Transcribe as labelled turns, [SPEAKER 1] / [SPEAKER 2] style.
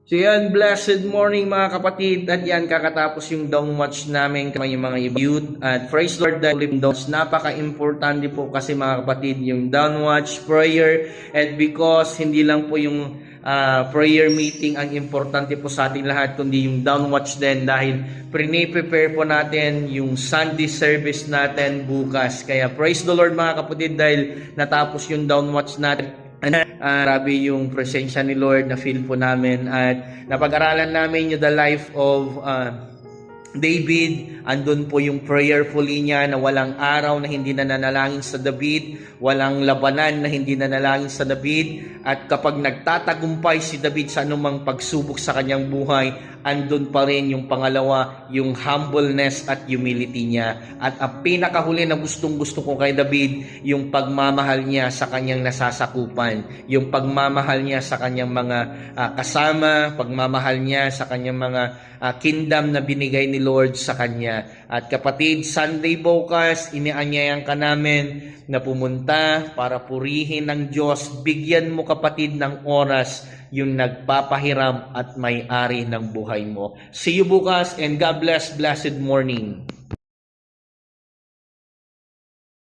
[SPEAKER 1] So yan, blessed morning mga kapatid. At yan, kakatapos yung down watch namin kami yung mga youth. At praise Lord dahil napaka-importante po kasi mga kapatid yung down watch prayer. And because hindi lang po yung prayer meeting ang importante po sa ating lahat, kundi yung down watch din dahil prepare po natin yung Sunday service natin bukas. Kaya praise the Lord mga kapatid dahil natapos yung down watch natin. Grabe yung presensya ni Lord na feel po namin at napag-aralan namin yung the life of David. Andun po yung prayerfully niya na walang araw na hindi nananalangin sa David, walang labanan na hindi nanalangin sa David, at kapag nagtatagumpay si David sa anumang pagsubok sa kanyang buhay, andun pa rin yung pangalawa, yung humbleness at humility niya. At ang pinakahuli na gustong-gusto ko kay David, yung pagmamahal niya sa kanyang nasasakupan, yung pagmamahal niya sa kanyang mga kasama, pagmamahal niya sa kanyang mga kingdom na binigay ni Lord sa kanya. At kapatid, Sunday bukas, inianyayan ka namin na pumunta para purihin ng Diyos. Bigyan mo kapatid ng oras yung nagpapahiram at may-ari ng buhay mo. See you bukas and God bless. Blessed morning.